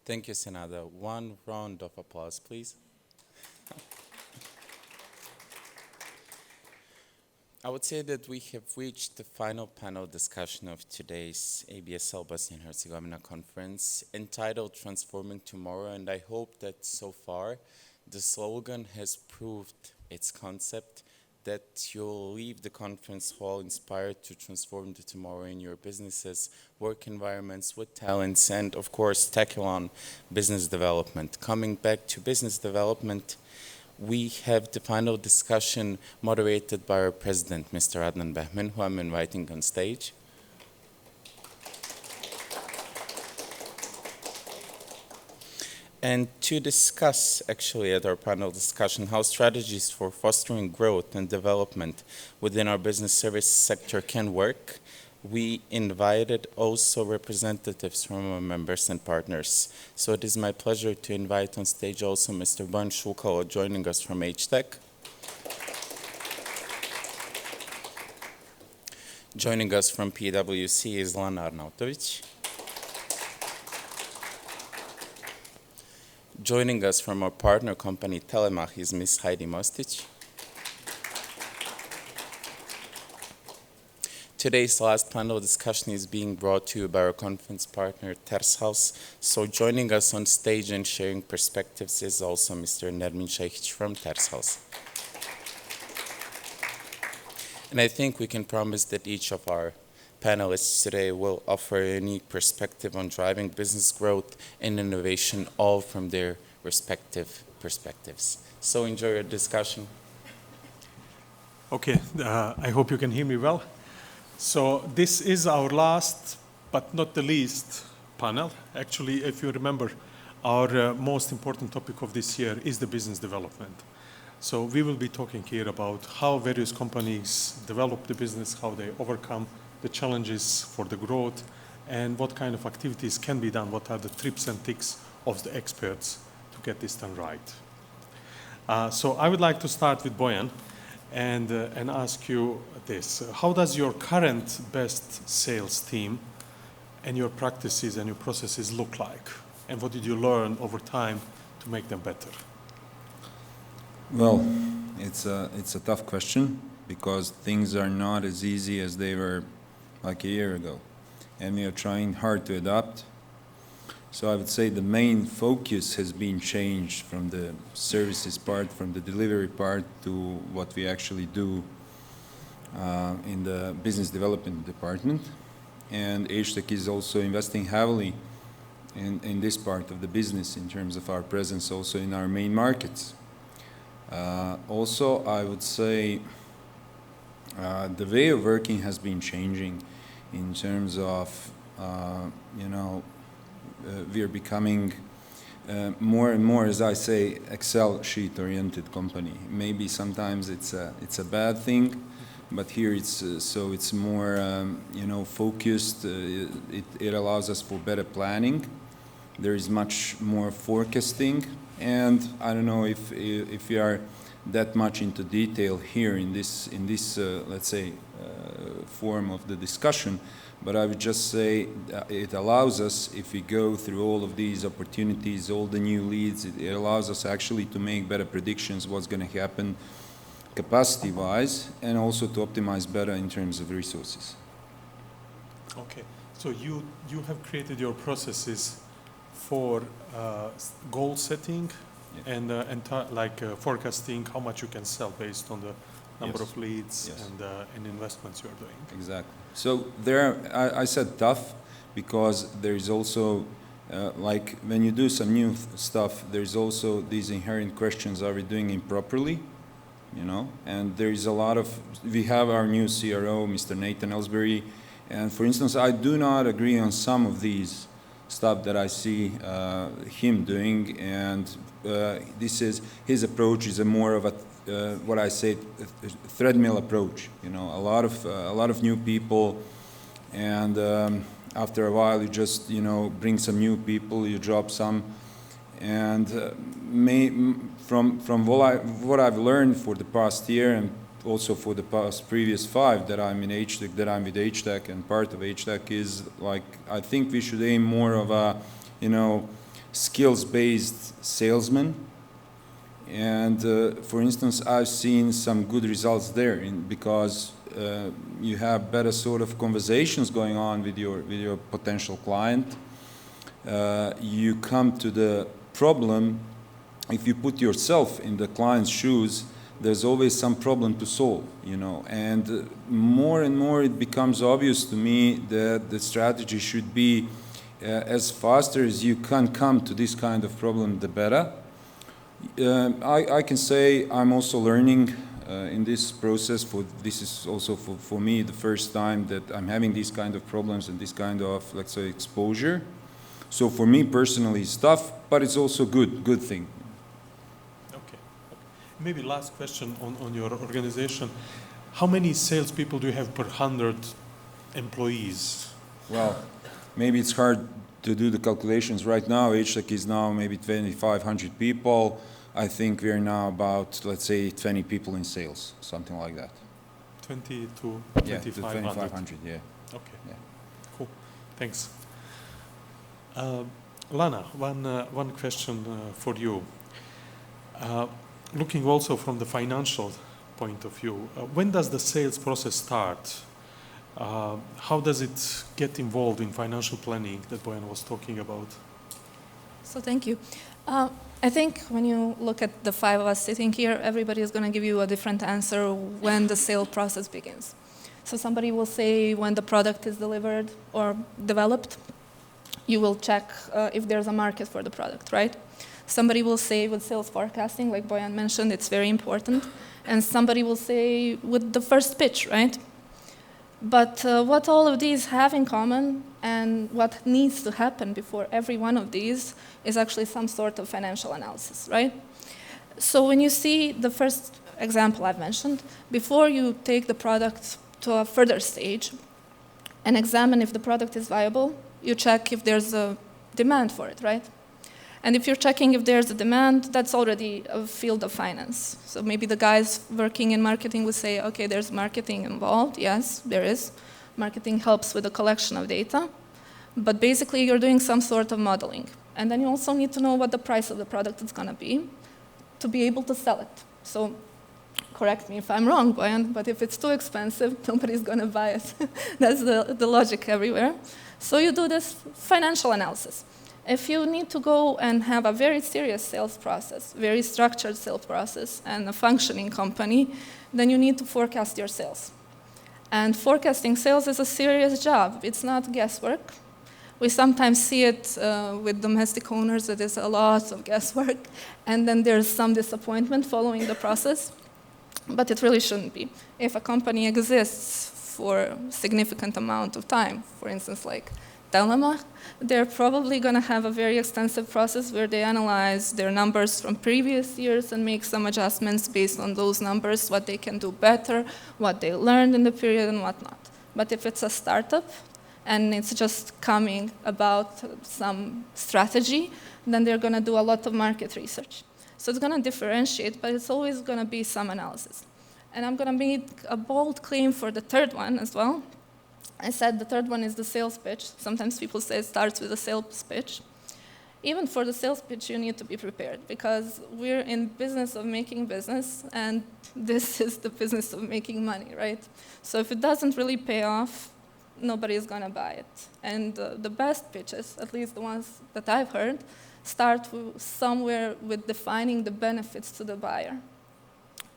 Thank you, Senada. One round of applause, please. I would say that we have reached the final panel discussion of today's ABSL Bosnia and Herzegovina conference entitled Transforming Tomorrow, and I hope that so far the slogan has proved its concept, that you'll leave the conference hall inspired to transform the tomorrow in your businesses, work environments with talents, and of course tackle on business development. Coming back to business development, we have the final discussion moderated by our president, Mr. Adnan Behmen, who I'm inviting on stage. And to discuss, actually, at our panel discussion, how strategies for fostering growth and development within our business service sector can work, we invited also representatives from our members and partners. So it is my pleasure to invite on stage also Mr. Bojan Šukalo, joining us from HTEC. Joining us from PwC is Lana Arnautović. Joining us from our partner company Telemach is Ms. Hajdi Mostić. Today's last panel discussion is being brought to you by our conference partner Tershouse. So joining us on stage and sharing perspectives is also Mr. Nermin Šehić from Tershouse. And I think we can promise that each of our panelists today will offer a unique perspective on driving business growth and innovation, all from their respective perspectives. So enjoy your discussion. Okay, I hope you can hear me well. So this is our last, but not the least, panel. Actually, if you remember, our most important topic of this year is the business development. So we will be talking here about how various companies develop the business, how they overcome the challenges for the growth, and what kind of activities can be done, what are the tips and tricks of the experts to get this done right. So I would like to start with Bojan and ask you this. How does your current best sales team and your practices and your processes look like? And what did you learn over time to make them better? Well, it's a tough question because things are not as easy as they were like a year ago, and we are trying hard to adapt. So I would say the main focus has been changed from the services part, from the delivery part, to what we actually do in the business development department. And HTEC is also investing heavily in this part of the business in terms of our presence also in our main markets. Also, I would say the way of working has been changing in terms of, we are becoming more and more, as I say, Excel sheet-oriented company. Maybe sometimes it's a bad thing, but here it's more, focused. It allows us for better planning. There is much more forecasting, and I don't know if we are that much into detail here in this let's say form of the discussion, but I would just say it allows us, if we go through all of these opportunities, all the new leads, it allows us actually to make better predictions what's going to happen capacity-wise, and also to optimize better in terms of resources. Okay, so you have created your processes for goal setting, yeah, and forecasting how much you can sell based on the number, yes, of leads, yes, and investments you are doing. Exactly. So there, I said tough because there is also like when you do some new stuff, there's also these inherent questions: are we doing it properly? And there is a lot of. We have our new CRO, Mr. Nathan Ellsbury, and for instance, I do not agree on some of these stuff that I see him doing, and his approach is a more of a what I say treadmill approach. A lot of new people, and after a while you just bring some new people, you drop some, and from what I've learned for the past year and also for the past previous 5 that I'm in HTEC, that I'm with HTEC and part of HTEC, is like I think we should aim more of a skills-based salesman. And for instance, I've seen some good results there because you have better sort of conversations going on with your potential client. You come to the problem, if you put yourself in the client's shoes, there's always some problem to solve, you know. And more and more it becomes obvious to me that the strategy should be as faster as you can come to this kind of problem, the better. I can say I'm also learning in this process. This is also for me the first time that I'm having these kind of problems and this kind of, let's say, exposure. So for me personally it's tough, but it's also good thing. Okay. Maybe last question on your organization. How many salespeople do you have per 100 employees? Well, maybe it's hard to do the calculations right now. HTEC is now maybe 2,500 people. I think we're now about, let's say, 20 people in sales, something like that. 20 to 2,500? Yeah, to 2,500, yeah. Okay, yeah. Cool, thanks. Lana, one question for you. Looking also from the financial point of view, when does the sales process start? How does it get involved in financial planning that Bojan was talking about? So thank you. I think when you look at the 5 of us sitting here, everybody is going to give you a different answer when the sales process begins. So somebody will say when the product is delivered or developed, you will check if there's a market for the product, right? Somebody will say with sales forecasting, like Bojan mentioned, it's very important. And somebody will say with the first pitch, right? But what all of these have in common and what needs to happen before every one of these is actually some sort of financial analysis, right? So when you see the first example I've mentioned, before you take the product to a further stage and examine if the product is viable, you check if there's a demand for it, right? And if you're checking if there's a demand, that's already a field of finance. So maybe the guys working in marketing would say, okay, there's marketing involved. Yes, there is. Marketing helps with the collection of data. But basically, you're doing some sort of modeling. And then you also need to know what the price of the product is going to be able to sell it. So correct me if I'm wrong, Bojan, but if it's too expensive, nobody's going to buy it. That's the logic everywhere. So you do this financial analysis. If you need to go and have a very serious sales process, very structured sales process, and a functioning company, then you need to forecast your sales. And forecasting sales is a serious job. It's not guesswork. We sometimes see it with domestic owners, that there's a lot of guesswork, and then there's some disappointment following the process. But it really shouldn't be. If a company exists for a significant amount of time, for instance, like Telemach, they're probably going to have a very extensive process where they analyze their numbers from previous years and make some adjustments based on those numbers, what they can do better, what they learned in the period and whatnot. But if it's a startup and it's just coming about some strategy, then they're going to do a lot of market research. So it's going to differentiate, but it's always going to be some analysis. And I'm going to make a bold claim for the third one as well. I said the third one is the sales pitch. Sometimes people say it starts with a sales pitch. Even for the sales pitch, you need to be prepared because we're in business of making business, and this is the business of making money, right? So if it doesn't really pay off, nobody is going to buy it. And the best pitches, at least the ones that I've heard, start somewhere with defining the benefits to the buyer.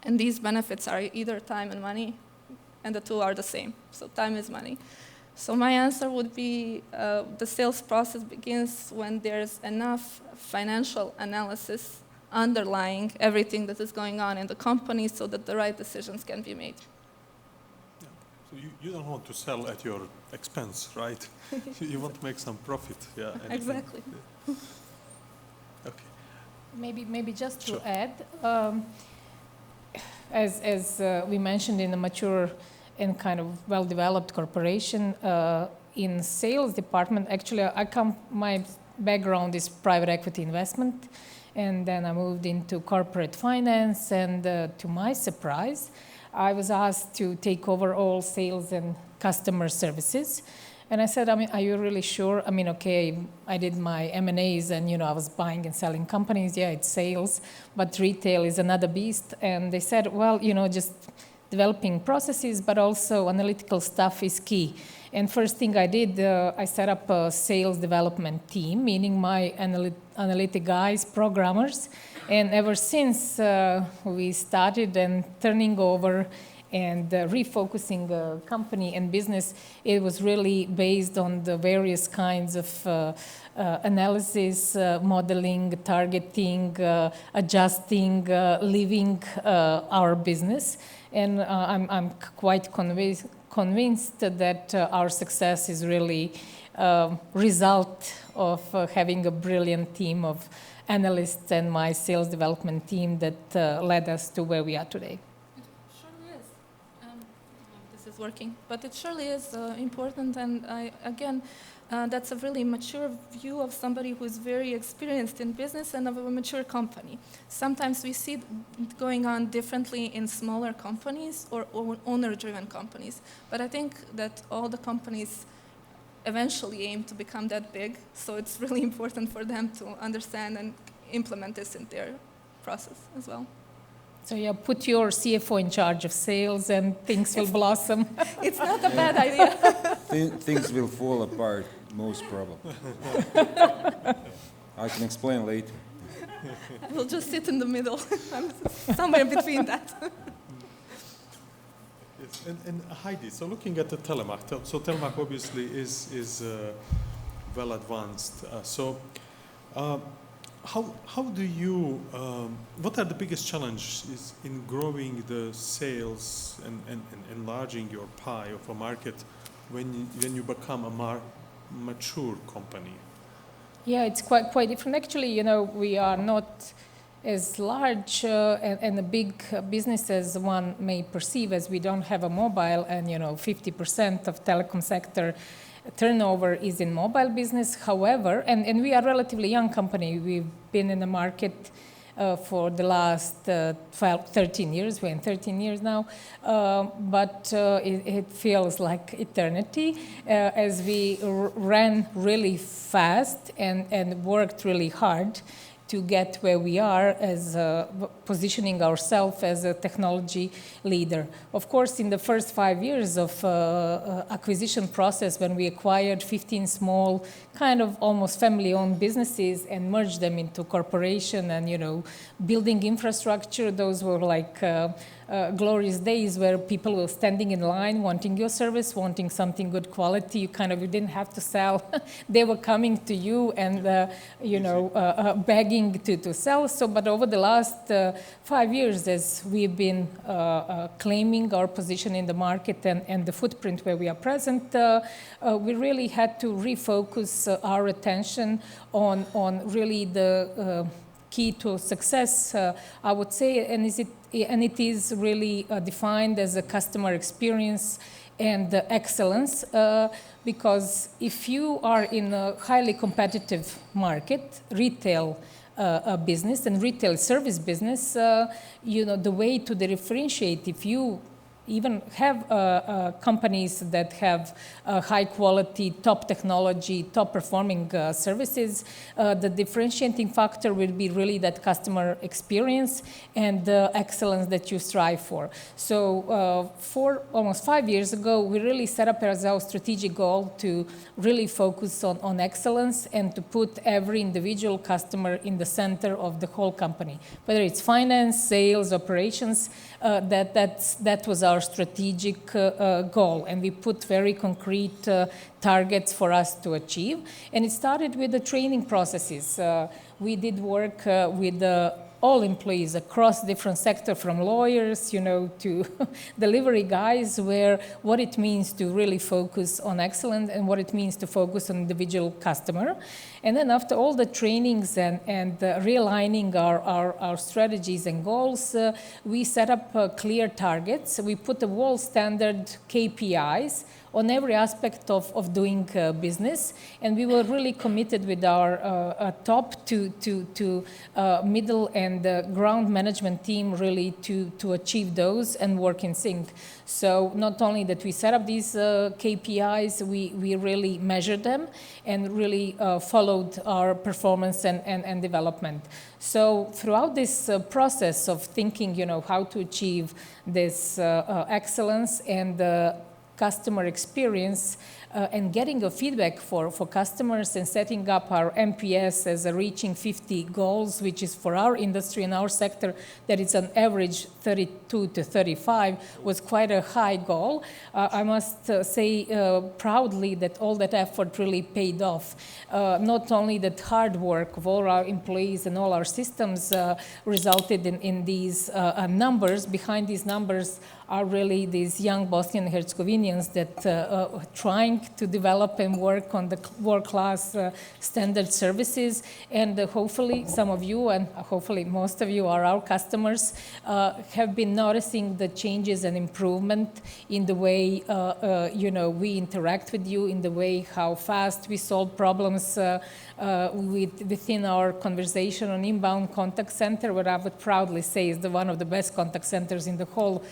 And these benefits are either time and money, and the two are the same. So time is money. So my answer would be the sales process begins when there's enough financial analysis underlying everything that is going on in the company so that the right decisions can be made. Yeah. So you don't want to sell at your expense, right? You want to make some profit. Yeah. Exactly. Yeah. Okay. Maybe just to Sure. add, as we mentioned in a mature and kind of well-developed corporation, in sales department, actually my background is private equity investment, and then I moved into corporate finance, and to my surprise, I was asked to take over all sales and customer services, And I said, I mean, are you really sure? I mean, okay, I did my M&As and, I was buying and selling companies. Yeah, it's sales, but retail is another beast. And they said, well, just developing processes, but also analytical stuff is key. And first thing I did, I set up a sales development team, meaning my analytic guys, programmers. And ever since we started and turning over and refocusing the company and business, it was really based on the various kinds of analysis, modeling, targeting, adjusting, living our business. And I'm quite convinced that our success is really a result of having a brilliant team of analysts and my sales development team that led us to where we are today. Is working, but it surely is important, and that's a really mature view of somebody who is very experienced in business and of a mature company. Sometimes we see it going on differently in smaller companies or owner-driven companies, but I think that all the companies eventually aim to become that big, so it's really important for them to understand and implement this in their process as well. So yeah, put your CFO in charge of sales and things will blossom. It's not a bad idea. Things will fall apart, most probably. I can explain later. I will just sit in the middle. I'm somewhere between that. Yes, and Hajdi, so looking at the Telemach, so Telemach obviously is well advanced. How do you, what are the biggest challenges in growing the sales and enlarging your pie of a market when you become a mature company? Yeah, it's quite different. Actually, we are not as large and a big business as one may perceive, as we don't have a mobile, and 50% of telecom sector turnover is in mobile business. However, and we are a relatively young company. We've been in the market for the last 13 years. We're in 13 years now. But it feels like eternity as we ran really fast and worked really hard to get where we are as positioning ourselves as a technology leader. Of course, in the first 5 years of acquisition process, when we acquired 15 small, kind of almost family-owned businesses and merged them into corporation and, building infrastructure, those were like glorious days where people were standing in line, wanting your service, wanting something good quality. You didn't have to sell. They were coming to you and, begging to sell. So, but over the last 5 years, as we've been claiming our position in the market and the footprint where we are present, we really had to refocus our attention on really the key to success, I would say, and it is really defined as a customer experience and excellence, because if you are in a highly competitive market, retail business and retail service business, the way to differentiate, if you even have companies that have high quality, top technology, top performing services, the differentiating factor will be really that customer experience and the excellence that you strive for. So for almost 5 years ago, we really set up as our strategic goal to really focus on excellence and to put every individual customer in the center of the whole company, whether it's finance, sales, operations. That was our strategic goal, and we put very concrete targets for us to achieve. And it started with the training processes. We did work with all employees across different sectors, from lawyers, to delivery guys, where what it means to really focus on excellence and what it means to focus on individual customer. And then after all the trainings and realigning our strategies and goals, we set up clear targets. We put the world standard KPIs on every aspect of doing business. And we were really committed with our top to middle and ground management team really to achieve those and work in sync. So not only that we set up these KPIs, we really measured them and really followed our performance and development. So throughout this process of thinking, how to achieve this excellence and customer experience and getting a feedback for customers and setting up our MPS as a reaching 50 goals, which is for our industry and our sector, that it's an average 32 to 35, was quite a high goal. I must say proudly that all that effort really paid off. Not only that hard work of all our employees and all our systems resulted in these numbers. Behind these numbers are really these young Bosnian Herzegovinians that trying to develop and work on the world-class standard services. And hopefully some of you, and hopefully most of you are our customers, have been noticing the changes and improvement in the way we interact with you, in the way how fast we solve problems within our conversation on inbound contact center, what I would proudly say is one of the best contact centers in the whole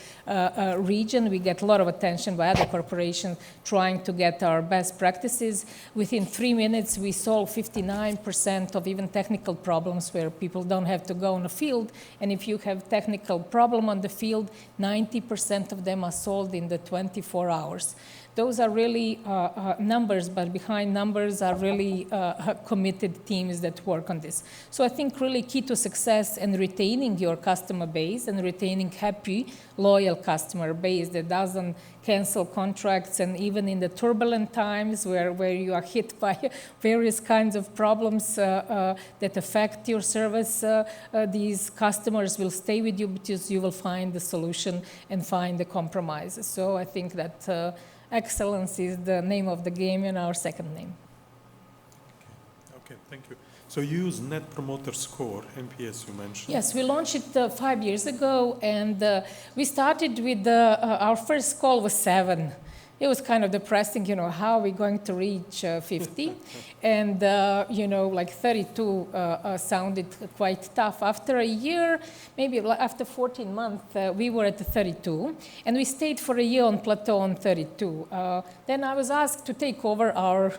region. We get a lot of attention by other corporations trying to get our best practices. Within 3 minutes, we solve 59% of even technical problems where people don't have to go on the field. And if you have technical problem on the field, 90% of them are solved in the 24 hours. Those are really numbers, but behind numbers are really committed teams that work on this. So I think really key to success and retaining your customer base and retaining happy, loyal customer base that doesn't cancel contracts, and even in the turbulent times where you are hit by various kinds of problems that affect your service, these customers will stay with you because you will find the solution and find the compromises. So I think that excellence is the name of the game and our second name. Okay, thank you. So you use Net Promoter Score, NPS you mentioned. Yes, we launched it 5 years ago, and we started with our first call was 7. It was kind of depressing, how are we going to reach 50? And, like 32 sounded quite tough. After a year, maybe after 14 months, we were at 32. And we stayed for a year on plateau on 32. Then I was asked to take over our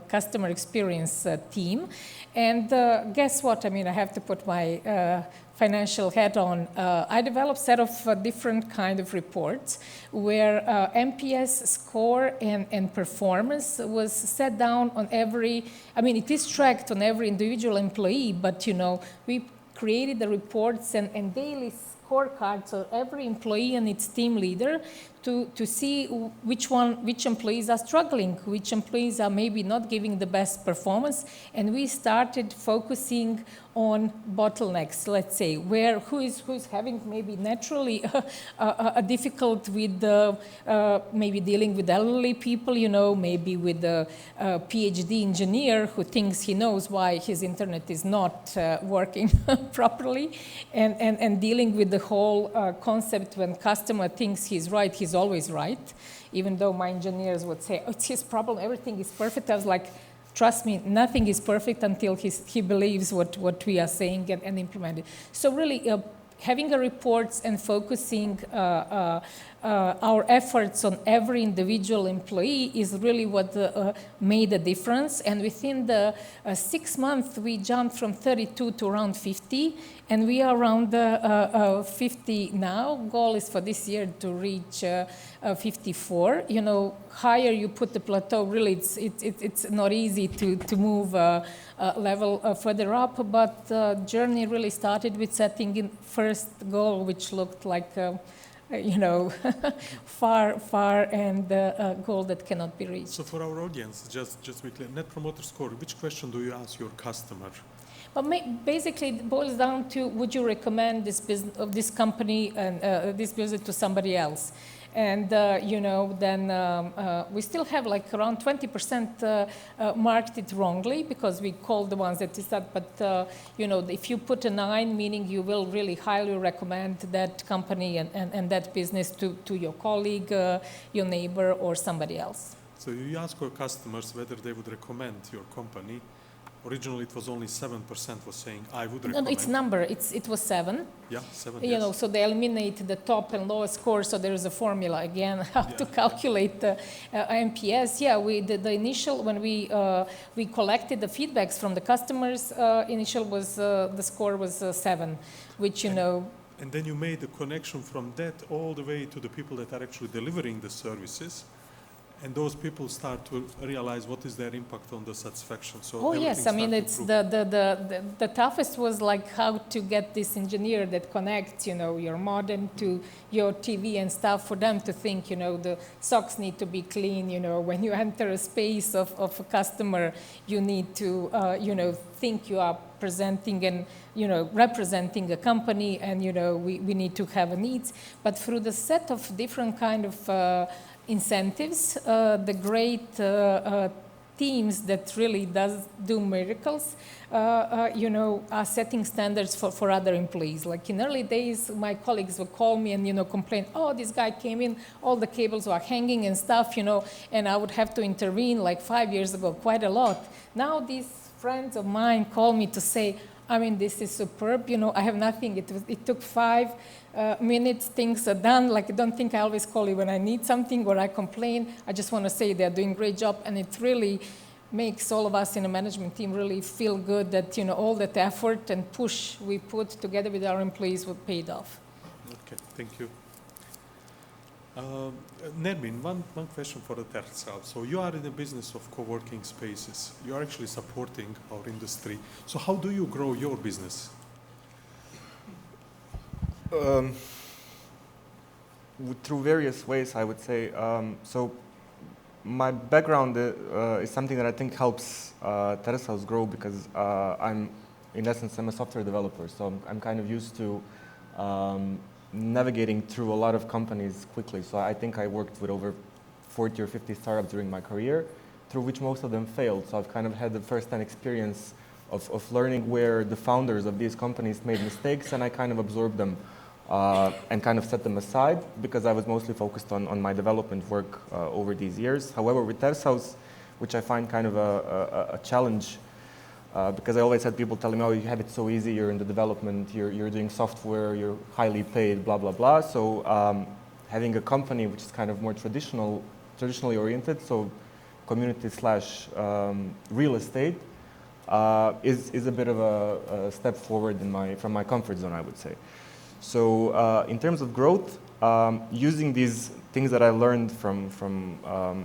customer experience team. And guess what? I have to put my financial hat on. I developed a set of different kind of reports where NPS score and performance was set down on every, it is tracked on every individual employee, but we created the reports and daily scorecards of every employee and its team leader to see which employees are struggling, which employees are maybe not giving the best performance. And we started focusing on bottlenecks, let's say, who is having maybe naturally a difficult with maybe dealing with elderly people, maybe with a PhD engineer who thinks he knows why his internet is not working properly, and dealing with the whole concept when customer thinks he's right, he's always right, even though my engineers would say, oh, it's his problem, everything is perfect. I was like, trust me, nothing is perfect until he believes what we are saying and implement it. So really, having a reports and focusing our efforts on every individual employee is really what made a difference. And within the 6 months, we jumped from 32 to around 50, and we are around 50 now. Goal is for this year to reach 54. Higher you put the plateau, really it's not easy to move level further up, but the journey really started with setting in first goal, which looked like far and a goal that cannot be reached. So for our audience, just to be clear, Net Promoter Score, which question do you ask your customer? But basically, it boils down to, would you recommend this business, this company and this business to somebody else? And then we still have like around 20% marked it wrongly because we call the ones that is that. But if you put a 9, meaning you will really highly recommend that company and that business to your colleague, your neighbor, or somebody else. So you ask your customers whether they would recommend your company. Originally, it was only 7% was saying, I would recommend. No, it's number. It was 7. Yeah, 7, yes. So they eliminate the top and lowest score. So there is a formula, again, how to calculate the NPS. Yeah, the initial, when we collected the feedbacks from the customers, initial was, the score was 7, which, And then you made the connection from that all the way to the people that are actually delivering the services. And those people start to realize what is their impact on the satisfaction. So yes, I mean, it's the toughest was like how to get this engineer that connects, your modem to your TV and stuff for them to think, the socks need to be clean, when you enter a space of a customer, you need to, think you are presenting and, representing a company and, we need to have needs. But through the set of different kind of incentives, the great teams that really do miracles, are setting standards for other employees. Like in early days, my colleagues would call me and, complain, oh, this guy came in, all the cables were hanging and stuff, and I would have to intervene like 5 years ago, quite a lot. Now these friends of mine call me to say, I mean, this is superb, I have nothing. It took 5 minutes, things are done. Like, I don't think I always call you when I need something or I complain. I just want to say they're doing a great job, and it really makes all of us in the management team really feel good that, all that effort and push we put together with our employees were paid off. Okay, thank you. Nermin, one question for the Tershouse. So you are in the business of co-working spaces. You are actually supporting our industry. So how do you grow your business? Through various ways, I would say. So my background is something that I think helps Tershouse grow because in essence, I'm a software developer. So I'm kind of used to navigating through a lot of companies quickly. So I think I worked with over 40 or 50 startups during my career, through which most of them failed. So I've kind of had the first-hand experience of learning where the founders of these companies made mistakes, and I kind of absorbed them and kind of set them aside because I was mostly focused on my development work over these years. However, with Tershouse, which I find kind of a challenge, because I always had people telling me, oh, you have it so easy, you're in the development, you're doing software, you're highly paid, blah, blah, blah. So having a company which is kind of more traditionally oriented, so community / real estate, is a bit of a step forward from my comfort zone, I would say. So in terms of growth, using these things that I learned from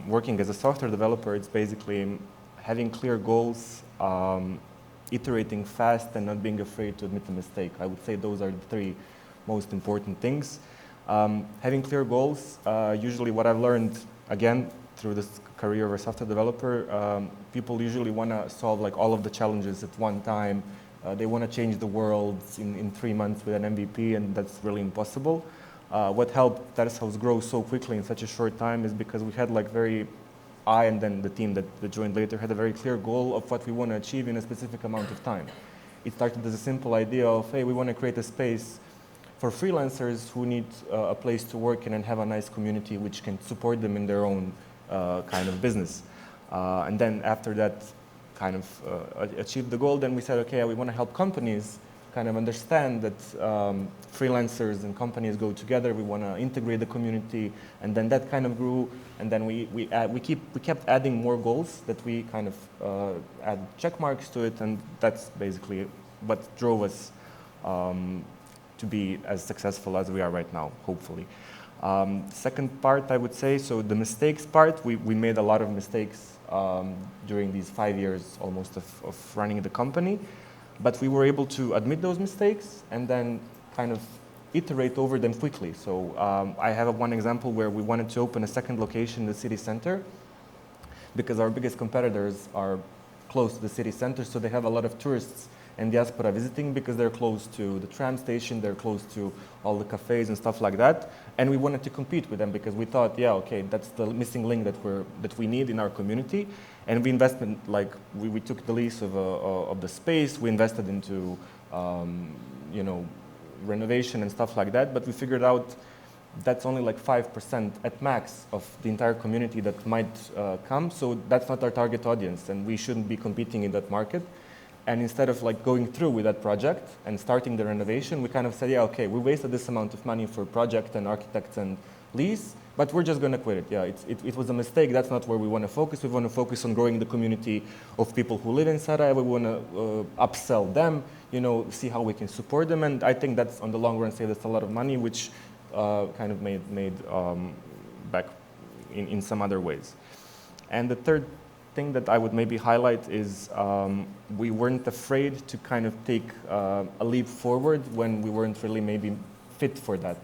working as a software developer, it's basically having clear goals, iterating fast, and not being afraid to admit a mistake. I would say those are the 3 most important things. Having clear goals, usually what I've learned, again, through this career of a software developer, people usually want to solve like all of the challenges at one time. They want to change the world in 3 months with an MVP, and that's really impossible. What helped Tershouse grow so quickly in such a short time is because we had like I and then the team that joined later had a very clear goal of what we want to achieve in a specific amount of time. It started as a simple idea of, hey, we want to create a space for freelancers who need a place to work in and have a nice community which can support them in their own kind of business. And then after that kind of achieved the goal, then we said, okay, we want to help companies kind of understand that freelancers and companies go together. We want to integrate the community, and then that kind of grew. And then we kept adding more goals that we kind of add check marks to it, and that's basically what drove us to be as successful as we are right now, hopefully. Second part, I would say, so the mistakes part, we made a lot of mistakes during these 5 years almost of running the company. But we were able to admit those mistakes and then kind of iterate over them quickly. So I have one example where we wanted to open a second location in the city center because our biggest competitors are close to the city center, so they have a lot of tourists and diaspora visiting because they're close to the tram station, they're close to all the cafes and stuff like that. And we wanted to compete with them because we thought, yeah, okay, that's the missing link that we need in our community. And we invested, like, we took the lease of the space, we invested into, you know, renovation and stuff like that, but we figured out that's only like 5% at max of the entire community that might come, so that's not our target audience, and we shouldn't be competing in that market. And instead of like going through with that project and starting the renovation, we kind of said, yeah, okay, we wasted this amount of money for project and architects and lease, but we're just going to quit it. Yeah, it was a mistake. That's not where we want to focus. We want to focus on growing the community of people who live in Sarajevo. We want to upsell them, you know, see how we can support them, and I think that's on the long run saved us a lot of money, which kind of made back in some other ways. And the third thing that I would maybe highlight is we weren't afraid to kind of take a leap forward when we weren't really maybe fit for that.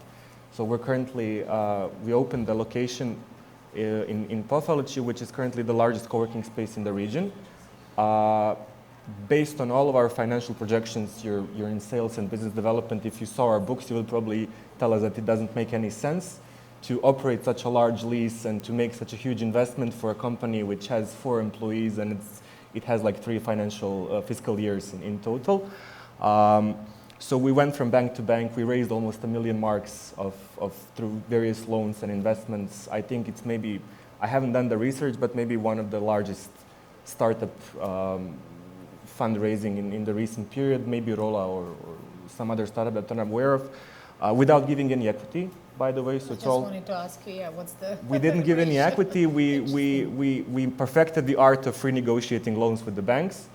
So we're currently, we opened the location in Pofalići, which is currently the largest co-working space in the region. Based on all of our financial projections, you're in sales and business development. If you saw our books, you will probably tell us that it doesn't make any sense to operate such a large lease and to make such a huge investment for a company which has 4 employees and it has like 3 fiscal years in total. So we went from bank to bank. We raised almost 1 million marks through various loans and investments. I think it's maybe, I haven't done the research, but maybe one of the largest startup fundraising in the recent period, maybe Rola or some other startup that I'm aware of, without giving any equity, by the way. So I just wanted to ask you, yeah, what's the... We didn't give any equity. We perfected the art of renegotiating loans with the banks.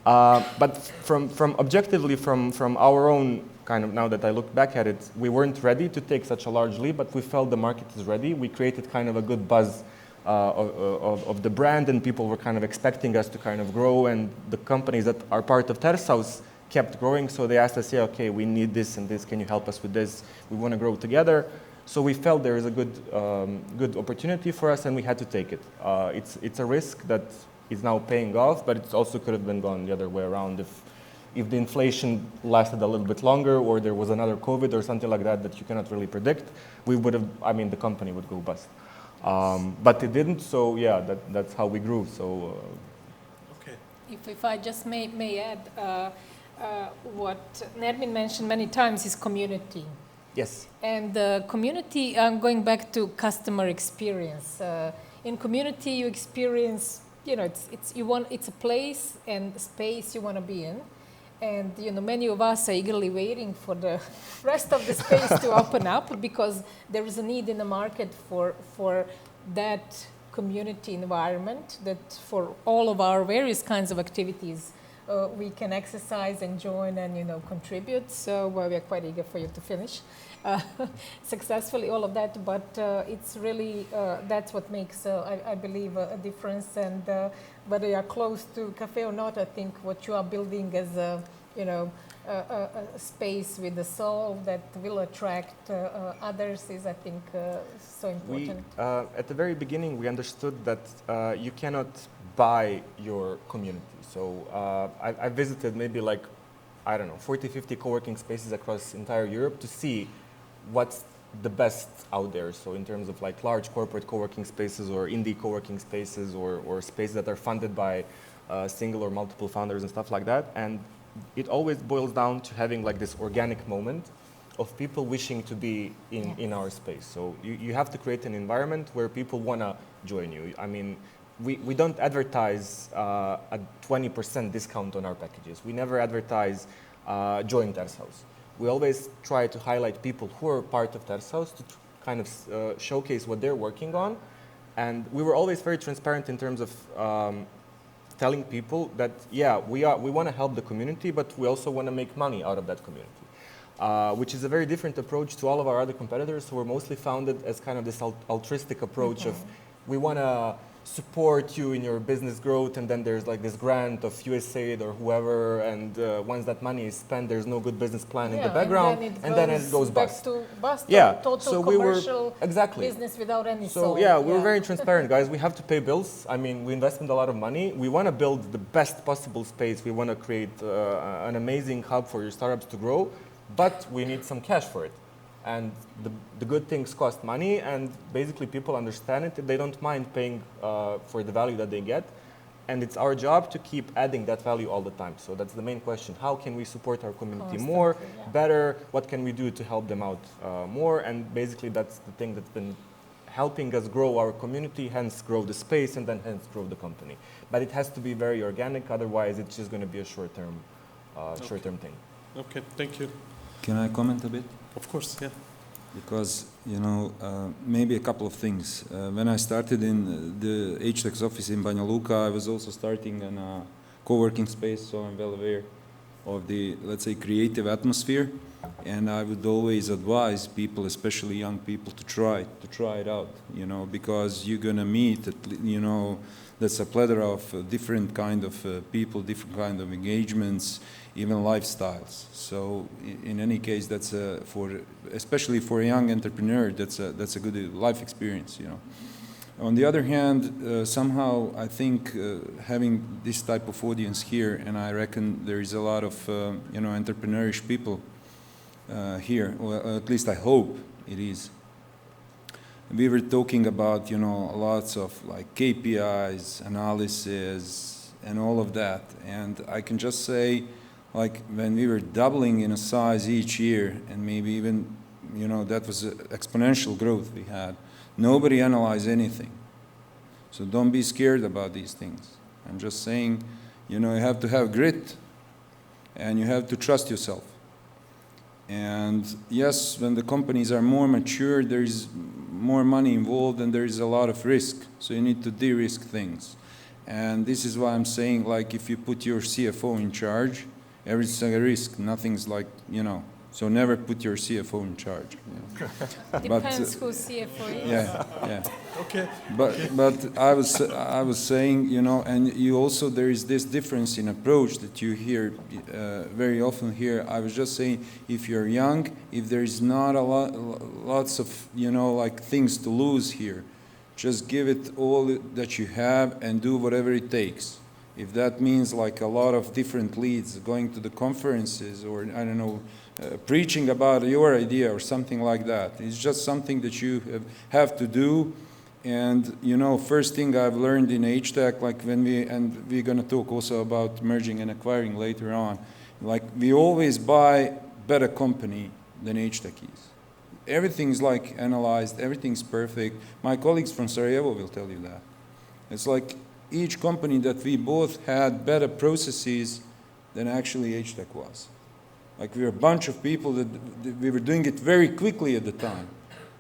But from objectively, from our own kind of, now that I look back at it, we weren't ready to take such a large leap, but we felt the market is ready. We created kind of a good buzz of the brand, and people were kind of expecting us to kind of grow, and the companies that are part of Tershouse kept growing, so they asked us, yeah, okay, we need this and this, can you help us with this? We want to grow together. So we felt there is a good opportunity for us, and we had to take it. It's a risk that is now paying off, but it also could have been gone the other way around if the inflation lasted a little bit longer, or there was another COVID or something like that that you cannot really predict. We would have, I mean, the company would go bust. But it didn't, so yeah, that's how we grew. So, Okay. If I just may add, what Nermin mentioned many times is community. yes. And the community, going back to customer experience. In community, you experience, you know, it's a place and a space you want to be in. And, you know, many of us are eagerly waiting for the rest of the space to open up, because there is a need in the market for that community environment, that for all of our various kinds of activities we can exercise and join and, you know, contribute. So we are quite eager for you to finish successfully all of that. But it's really, that's what makes, I believe, a difference. And whether you are close to cafe or not, I think what you are building as a, you know, a space with a soul that will attract others is, I think, so important. At the very beginning, we understood that you cannot buy your community. So I visited maybe like, I don't know, 40, 50 co-working spaces across entire Europe to see what's the best out there. So in terms of like large corporate co-working spaces or indie co-working spaces or spaces that are funded by single or multiple founders and stuff like that. And it always boils down to having like this organic moment of people wishing to be in our space. So you have to create an environment where people want to join you. I mean, we don't advertise a 20% discount on our packages. We never advertise join Tershouse. We always try to highlight people who are part of Tershouse to kind of showcase what they're working on. And we were always very transparent in terms of telling people that, yeah, we want to help the community, but we also want to make money out of that community, which is a very different approach to all of our other competitors who are mostly founded as kind of this altruistic approach of we want to support you in your business growth, and then there's like this grant of USAID or whoever, and once that money is spent, there's no good business plan in the background, and then it goes back bust. to bust. Yeah, Total so we commercial were business without any So soul. yeah, we're very transparent, guys. We have to pay bills. I mean, we invested a lot of money. We want to build the best possible space. We want to create an amazing hub for your startups to grow, but we need some cash for it. And the good things cost money, and basically people understand it. They don't mind paying for the value that they get. And it's our job to keep adding that value all the time. So that's the main question. How can we support our community more, better? What can we do to help them out more? And basically that's the thing that's been helping us grow our community, hence grow the space, and then hence grow the company. But it has to be very organic, otherwise it's just going to be a short-term thing. Okay, thank you. Can I comment a bit? Of course, yeah. Because, you know, maybe a couple of things. When I started in the HTEC's office in Banja Luka, I was also starting in a co-working space, so I'm well aware of the, let's say, creative atmosphere. And I would always advise people, especially young people, to try it out, you know, because you're going to meet, you know, there's a plethora of different kind of people, different kind of engagements, even lifestyles. So in any case, that's especially for a young entrepreneur, that's a good life experience, you know. On the other hand, somehow I think having this type of audience here, and I reckon there is a lot of you know, entrepreneurish people here, or at least I hope it is. We were talking about, you know, lots of like KPIs, analysis, and all of that. And I can just say, like when we were doubling in a size each year, and maybe even, you know, that was exponential growth we had. Nobody analyzed anything. So don't be scared about these things. I'm just saying, you know, you have to have grit, and you have to trust yourself. And yes, when the companies are more mature, there is more money involved and there is a lot of risk. So you need to de-risk things. And this is why I'm saying, like, if you put your CFO in charge, everything's a risk. Nothing's like, you know, so never put your CFO in charge. You know. Depends who CFO is. Yeah, yeah. Okay. But I was saying, you know, and you also, there is this difference in approach that you hear very often here. I was just saying, if you're young, if there is not lots of, you know, like things to lose here, just give it all that you have and do whatever it takes. If that means like a lot of different leads, going to the conferences, or I don't know, preaching about your idea or something like that. It's just something that you have to do. And, you know, first thing I've learned in HTEC, like when we're going to talk also about merging and acquiring later on, like we always buy better company than HTEC is. Everything's like analyzed, everything's perfect. My colleagues from Sarajevo will tell you that. It's like each company that we both had better processes than actually HTEC was. Like we were a bunch of people that we were doing it very quickly at the time,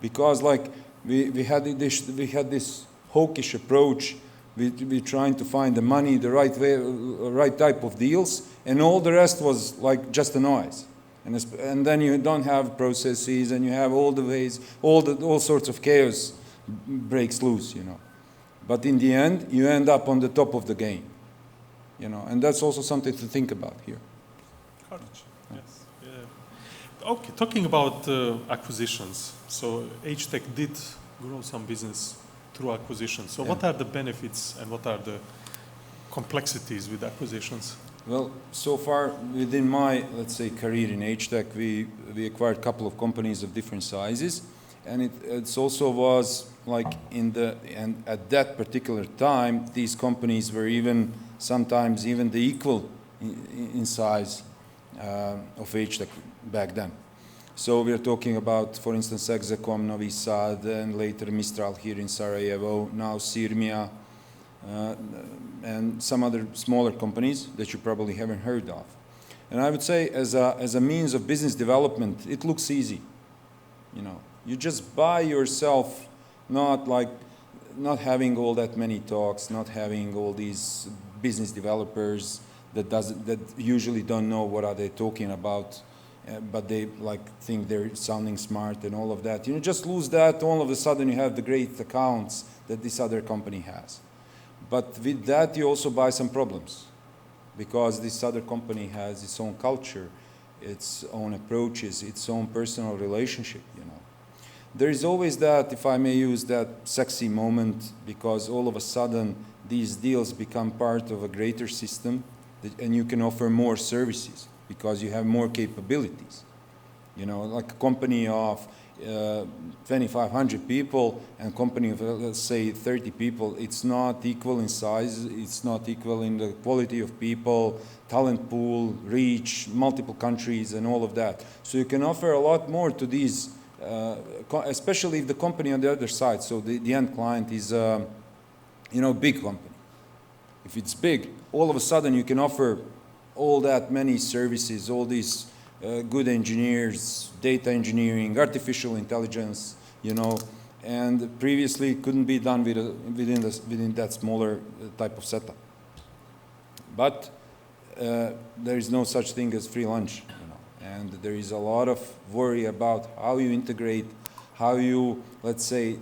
because like we had this hawkish approach. We trying to find the money, the right way, right type of deals, and all the rest was like just a noise. And then you don't have processes, and you have all the ways, all sorts of chaos breaks loose, you know. But in the end, you end up on the top of the game, you know, and that's also something to think about here. Courage. Yes. Yeah. Okay, talking about acquisitions. So HTEC did grow some business through acquisitions. So what are the benefits and what are the complexities with acquisitions? Well, so far within my, let's say, career in HTEC, we acquired a couple of companies of different sizes, and it also was like and at that particular time, these companies were even sometimes even the equal in size of HTEC back then. So we're talking about, for instance, Execom, Novi Sad, and later Mistral here in Sarajevo, now Sirmia, and some other smaller companies that you probably haven't heard of. And I would say as a means of business development, it looks easy. You know, you just buy yourself, not having all that many talks, not having all these business developers that usually don't know what are they talking about, but they like think they're sounding smart and all of that. You just lose that, all of a sudden you have the great accounts that this other company has. But with that, you also buy some problems, because this other company has its own culture, its own approaches, its own personal relationship, you know. There is always that, if I may use that sexy moment, because all of a sudden these deals become part of a greater system, and you can offer more services because you have more capabilities. You know, like a company of 2,500 people and a company of, let's say, 30 people, it's not equal in size, it's not equal in the quality of people, talent pool, reach, multiple countries, and all of that. So you can offer a lot more to these, especially if the company on the other side, so the end client is, you know, big company. If it's big, all of a sudden you can offer all that many services, all these good engineers, data engineering, artificial intelligence, you know, and previously couldn't be done within that smaller type of setup. But there is no such thing as free lunch, you know, and there is a lot of worry about how you integrate, how you, let's say,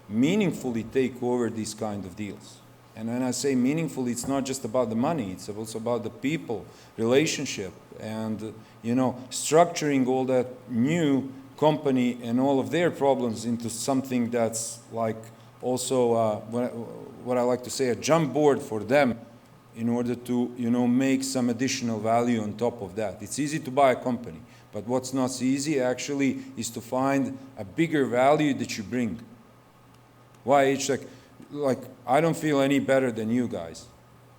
meaningfully take over these kind of deals. And when I say meaningfully, it's not just about the money, it's also about the people, relationship, and, you know, structuring all that new company and all of their problems into something that's like also what I like to say, a jump board for them in order to, you know, make some additional value on top of that. It's easy to buy a company, but what's not easy actually is to find a bigger value that you bring. Why HTEC? Like, I don't feel any better than you guys.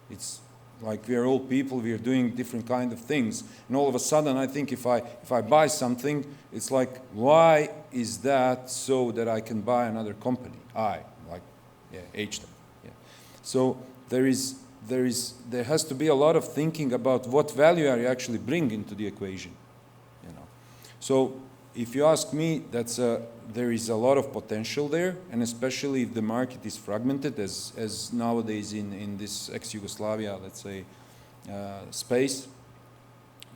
It's like we are all people, we are doing different kind of things. And all of a sudden, I think if I buy something, it's like, why is that so that I can buy another company? HTEC. Yeah. So there has to be a lot of thinking about what value are you actually bringing to the equation, you know. So if you ask me, there is a lot of potential there, and especially if the market is fragmented, as nowadays in this ex-Yugoslavia, let's say, space.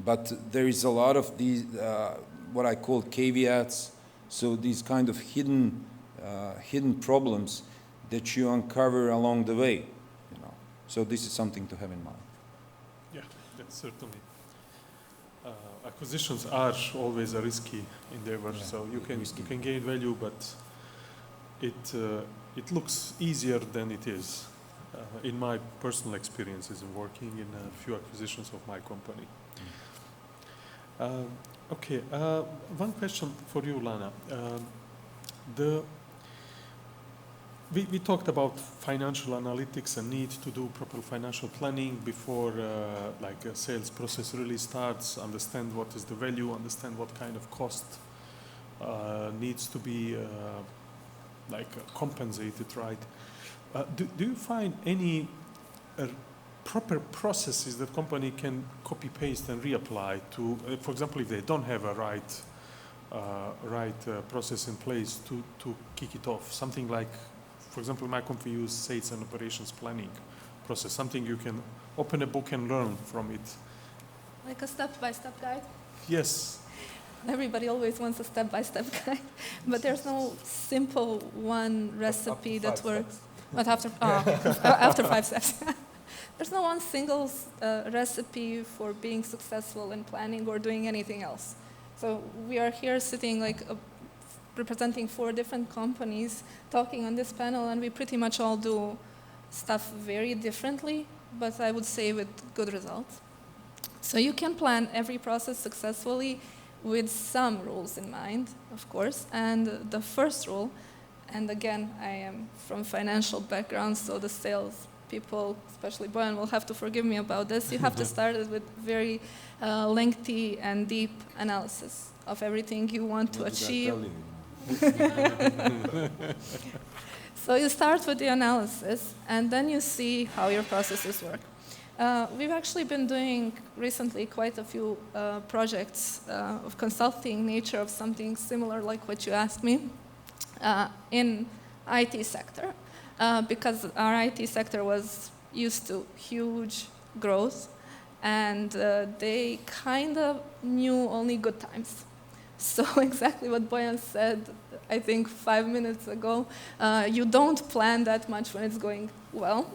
But there is a lot of these, what I call caveats, so these kind of hidden problems that you uncover along the way, you know. So this is something to have in mind. Yeah, that's certainly. Acquisitions are always a risky endeavor, yeah, so you can gain value, but it looks easier than it is. In my personal experiences in working in a few acquisitions of my company. Okay, one question for you, Lana. We talked about financial analytics and need to do proper financial planning before like a sales process really starts, understand what is the value, understand what kind of cost needs to be compensated, right? Do you find any proper processes that company can copy paste and reapply to, for example, if they don't have a right process in place to kick it off, something like, for example, my company uses sales and operations planning process, something you can open a book and learn from it. Like a step-by-step guide? Yes. Everybody always wants a step-by-step guide, but there's no simple one recipe that works. But after 5 steps. There's no one single recipe for being successful in planning or doing anything else. So we are here sitting representing 4 different companies talking on this panel, and we pretty much all do stuff very differently, but I would say with good results. So you can plan every process successfully with some rules in mind, of course. And the first rule, and again, I am from financial background, so the sales people, especially Bojan, will have to forgive me about this. You have to start it with very lengthy and deep analysis of everything you want to achieve. So you start with the analysis, and then you see how your processes work. We've actually been doing recently quite a few projects of consulting nature of something similar like what you asked me in IT sector, because our IT sector was used to huge growth, and they kind of knew only good times. So exactly what Bojan said, I think 5 minutes ago, you don't plan that much when it's going well.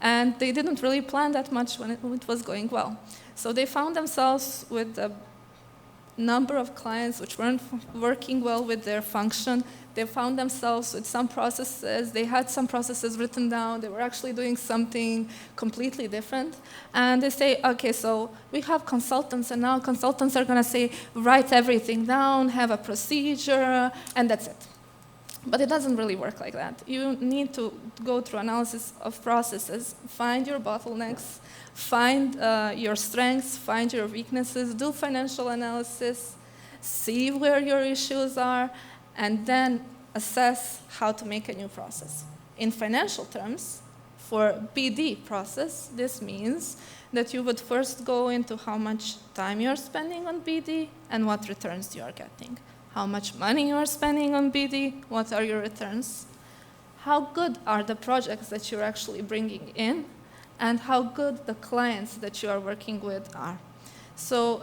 And they didn't really plan that much when it was going well. So they found themselves with a number of clients which weren't working well with their function. They found themselves with some processes. They had some processes written down. They were actually doing something completely different. And they say, okay, so we have consultants, and now consultants are going to say, write everything down, have a procedure, and that's it. But it doesn't really work like that. You need to go through analysis of processes, find your bottlenecks, find your strengths, find your weaknesses, do financial analysis, see where your issues are, and then assess how to make a new process. In financial terms, for BD process, this means that you would first go into how much time you're spending on BD and what returns you are getting. How much money you are spending on BD, what are your returns? How good are the projects that you're actually bringing in, and how good the clients that you are working with are. So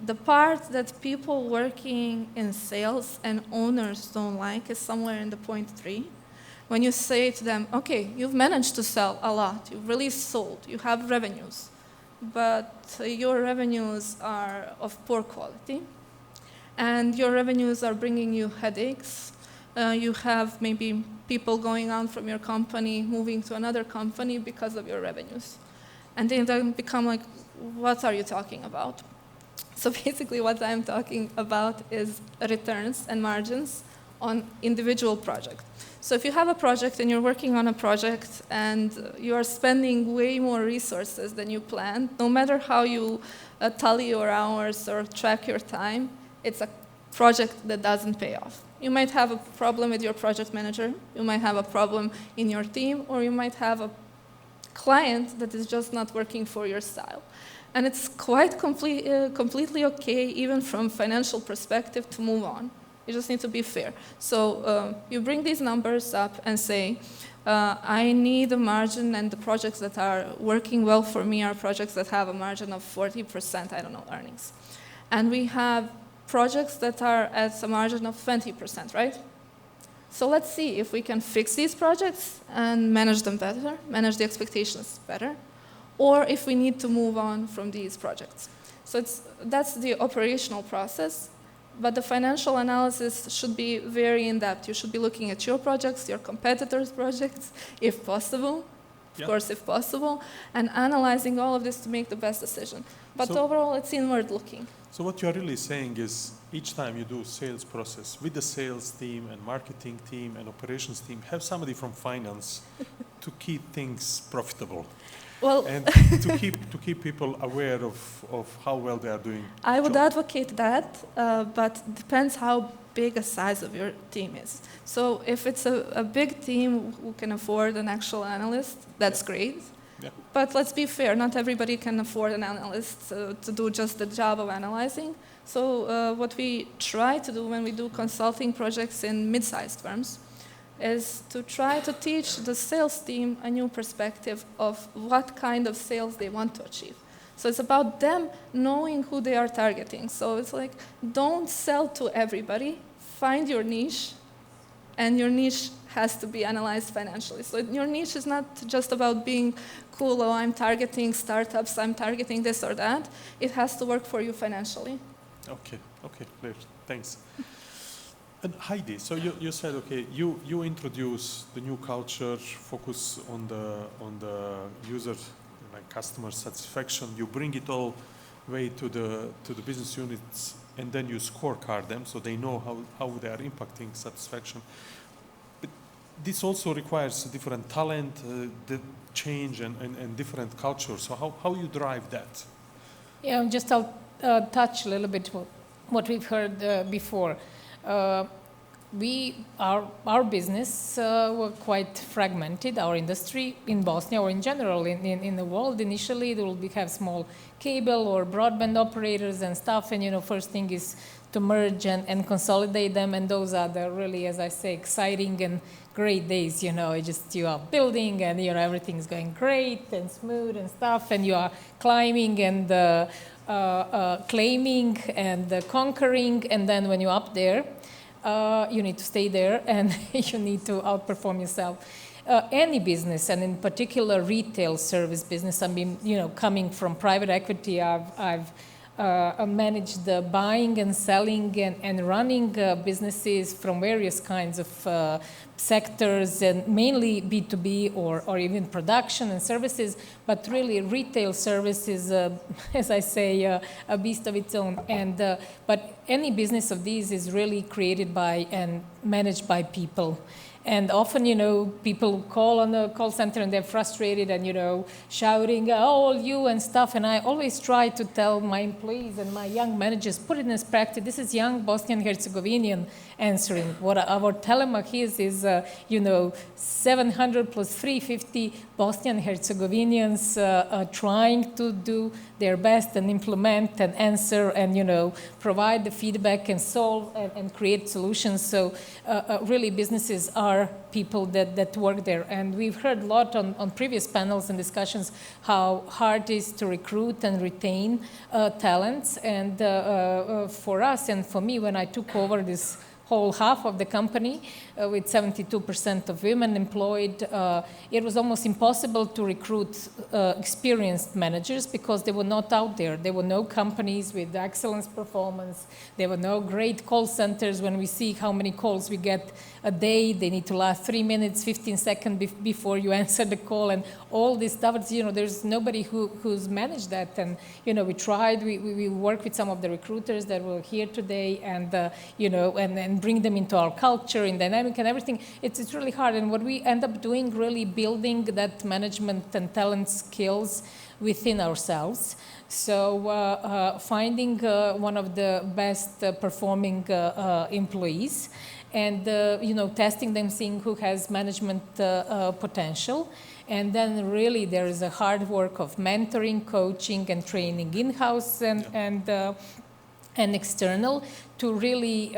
the part that people working in sales and owners don't like is somewhere in the point 3. When you say to them, okay, you've managed to sell a lot, you've really sold, you have revenues, but your revenues are of poor quality, and your revenues are bringing you headaches. You have maybe people going on from your company, moving to another company because of your revenues. And they then become like, what are you talking about? So basically what I'm talking about is returns and margins on individual projects. So if you have a project and you're working on a project and you are spending way more resources than you planned, no matter how you tally your hours or track your time, it's a project that doesn't pay off. You might have a problem with your project manager, you might have a problem in your team, or you might have a client that is just not working for your style. And it's quite completely okay, even from financial perspective, to move on. You just need to be fair. So you bring these numbers up and say, I need a margin, and the projects that are working well for me are projects that have a margin of 40%, I don't know, earnings. And we have projects that are at a margin of 20%, right? So let's see if we can fix these projects and manage them better, manage the expectations better, or if we need to move on from these projects. So that's the operational process, but the financial analysis should be very in-depth. You should be looking at your projects, your competitors' projects, if possible, of course, if possible, and analyzing all of this to make the best decision. But overall, it's inward looking. So what you're really saying is each time you do sales process with the sales team and marketing team and operations team, have somebody from finance to keep things profitable. Well, and to keep people aware of how well they are doing. I would advocate that, but it depends how big a size of your team is. So if it's a big team who can afford an actual analyst, that's great. Yeah. But let's be fair, not everybody can afford an analyst to do just the job of analyzing. So what we try to do when we do consulting projects in mid-sized firms is to try to teach the sales team a new perspective of what kind of sales they want to achieve. So it's about them knowing who they are targeting. So it's like, don't sell to everybody, find your niche, and your niche has to be analyzed financially. So your niche is not just about being cool, oh, I'm targeting startups, I'm targeting this or that. It has to work for you financially. Okay, clear, thanks. And Hajdi, so you said, okay, you introduce the new culture, focus on the user, like customer satisfaction. You bring it all way to the business units, and then you scorecard them so they know how they are impacting satisfaction. But this also requires different talent, the change and different culture. So how you drive that? Yeah, just I'll touch a little bit what we've heard before. Our business were quite fragmented, our industry in Bosnia or in general in the world. Initially, there will have small cable or broadband operators and stuff, and first thing is to merge and consolidate them, and those are the really, as I say, exciting and great days. You are building and everything's going great and smooth and stuff, and you are climbing and claiming and conquering, and then when you're up there, you need to stay there and you need to outperform yourself. Any business, and in particular retail service business, I mean, coming from private equity, I've managed the buying and selling and running businesses from various kinds of sectors, and mainly B2B or even production and services, but really retail services, as I say, a beast of its own. But any business of these is really created by and managed by people. And often, people call on the call center and they're frustrated and, shouting, oh, you and stuff. And I always try to tell my employees and my young managers, put it in practice. This is young Bosnian Herzegovinian answering. What our Telemach is 700 plus 350 Bosnian Herzegovinians trying to do their best and implement and answer and, provide the feedback and solve and create solutions. So really businesses are people that work there. And we've heard a lot on previous panels and discussions how hard it is to recruit and retain talents. And for us and for me, when I took over this whole half of the company with 72% of women employed, it was almost impossible to recruit experienced managers because they were not out there. There were no companies with excellent performance. There were no great call centers. When we see how many calls we get a day, they need to last 3 minutes, 15 seconds before you answer the call, and all this stuff. There's nobody who's managed that. And we tried. We work with some of the recruiters that were here today, and and bring them into our culture and dynamic and everything. It's really hard. And what we end up doing, really building that management and talent skills within ourselves. So finding one of the best performing employees, and testing them, seeing who has management potential. And then really there is a hard work of mentoring, coaching, and training in-house and external to really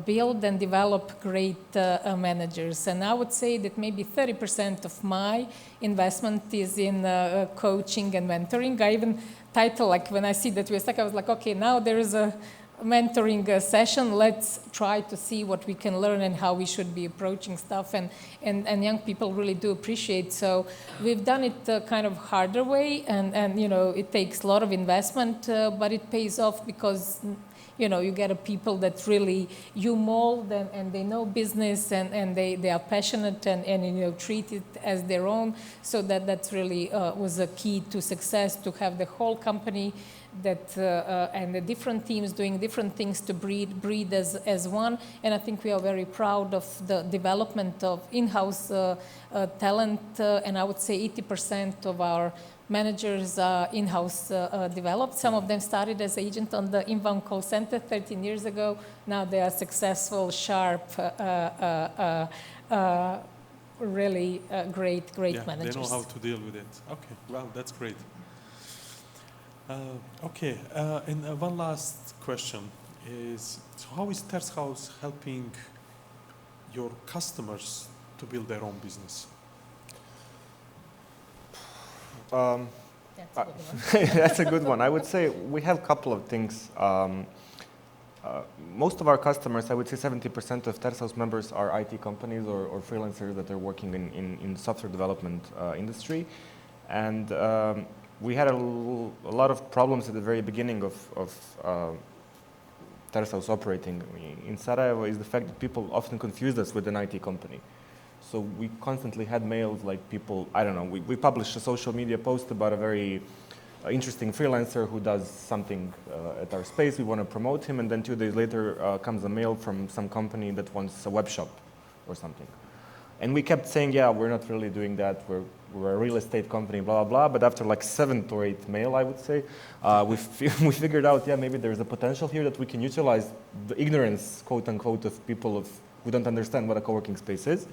build and develop great managers. And I would say that maybe 30% of my investment is in coaching and mentoring. I even title, like when I see that we're stuck, I was like, okay, now there is a mentoring session. Let's try to see what we can learn and how we should be approaching stuff. And young people really do appreciate. So we've done it kind of harder way, and it takes a lot of investment, but it pays off because you get a people that really you mold and they know business and they are passionate and treat it as their own. So that's really was a key to success, to have the whole company that and the different teams doing different things to breed as one. And I think we are very proud of the development of in-house talent, and I would say 80% of our managers are in-house developed. Some of them started as agent on the inbound call center 13 years ago. Now they are successful, sharp, really great managers. They know how to deal with it. Okay, well, that's great. And one last question is, so how is Tershouse helping your customers to build their own business? That's a good one. That's a good one. I would say we have a couple of things. Most of our customers, I would say 70% of Tershouse members are IT companies or freelancers that are working in the software development industry. And we had a lot of problems at the very beginning of Tershouse operating in Sarajevo is the fact that people often confused us with an IT company. So we constantly had mails like people, I don't know, we published a social media post about a very interesting freelancer who does something at our space. We want to promote him, and then 2 days later comes a mail from some company that wants a web shop or something. And we kept saying, yeah, we're not really doing that. We're a real estate company, blah, blah, blah. But after like 7th or 8th mail, I would say, we figured out, yeah, maybe there's a potential here that we can utilize the ignorance, quote unquote, of people who don't understand what a co-working space is.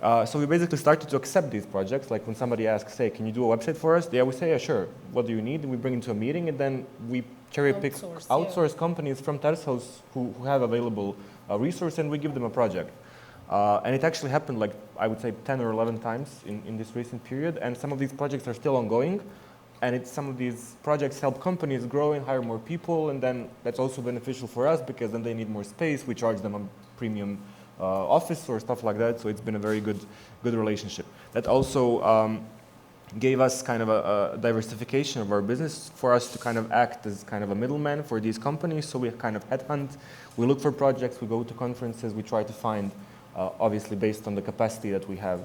So we basically started to accept these projects. Like when somebody asks, hey, can you do a website for us? Yeah, we say, yeah, sure. What do you need? And we bring it to a meeting, and then we cherry pick outsource companies from Tershouse who have available resource, and we give them a project. And it actually happened like, I would say 10 or 11 times in this recent period. And some of these projects are still ongoing. And some of these projects help companies grow and hire more people, and then that's also beneficial for us because then they need more space. We charge them a premium office or stuff like that. So it's been a very good relationship. That also gave us kind of a diversification of our business for us to kind of act as kind of a middleman for these companies. So we kind of headhunt, we look for projects, we go to conferences, we try to find, obviously based on the capacity that we have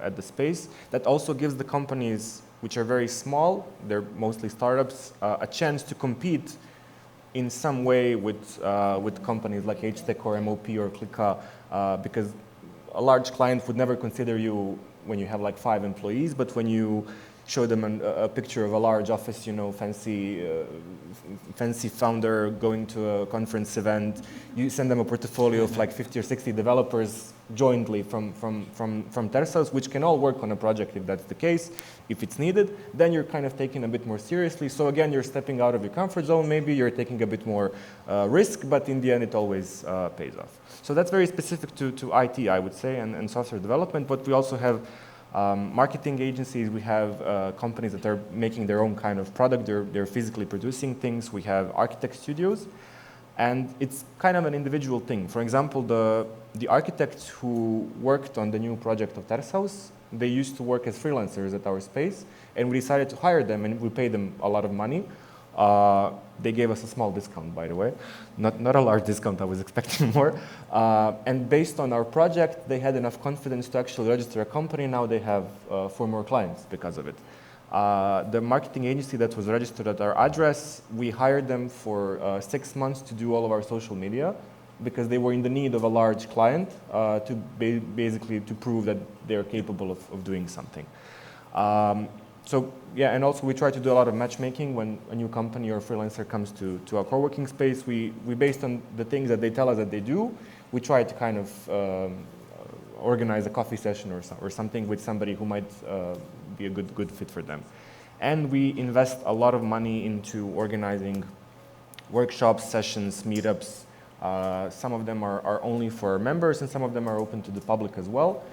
at the space. That also gives the companies, which are very small, they're mostly startups, a chance to compete in some way with companies like HTEC or MOP or Klika, because a large client would never consider you when you have like 5 employees, but when you show them a picture of a large office, you know, fancy founder going to a conference event, you send them a portfolio of like 50 or 60 developers jointly from Tershouse, which can all work on a project if that's the case, if it's needed, then you're kind of taking a bit more seriously. So again, you're stepping out of your comfort zone, maybe you're taking a bit more risk, but in the end it always pays off. So that's very specific to IT, I would say, and software development, but we also have marketing agencies, we have companies that are making their own kind of product, they're physically producing things, we have architect studios, and it's kind of an individual thing. For example, the architects who worked on the new project of Tershouse, they used to work as freelancers at our space, and we decided to hire them, and we paid them a lot of money. They gave us a small discount, by the way, not a large discount, I was expecting more. And based on our project, they had enough confidence to actually register a company. Now they have 4 more clients because of it. The marketing agency that was registered at our address, we hired them for 6 months to do all of our social media because they were in the need of a large client to basically to prove that they're capable of doing something. So yeah, and also we try to do a lot of matchmaking when a new company or freelancer comes to our co-working space. We based on the things that they tell us that they do, we try to kind of organize a coffee session or something with somebody who might be a good fit for them. And we invest a lot of money into organizing workshops, sessions, meetups. Some of them are only for members and some of them are open to the public as well.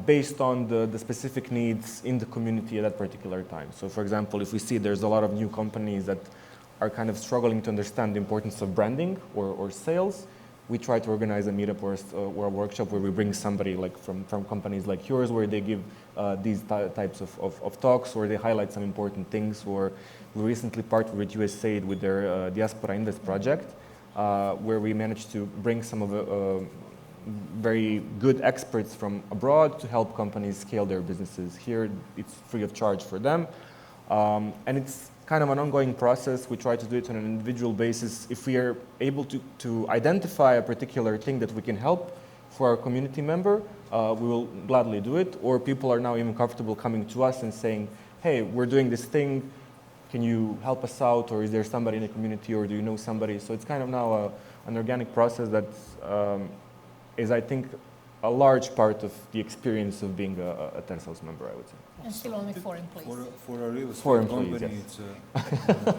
Based on the specific needs in the community at that particular time. So for example, if we see there's a lot of new companies that are kind of struggling to understand the importance of branding or sales, we try to organize a meetup or a workshop where we bring somebody like from companies like yours, where they give these types of talks, or they highlight some important things. Or we recently partnered with USAID with their Diaspora Invest project, where we managed to bring some of very good experts from abroad to help companies scale their businesses. Here, it's free of charge for them. And it's kind of an ongoing process. We try to do it on an individual basis. If we are able to identify a particular thing that we can help for our community member, we will gladly do it. Or people are now even comfortable coming to us and saying, hey, we're doing this thing. Can you help us out? Or is there somebody in the community? Or do you know somebody? So it's kind of now an organic process that is, I think, a large part of the experience of being a Tershouse member, I would say. And still only 4 employees. For a real estate 4 employees, company, yes. it's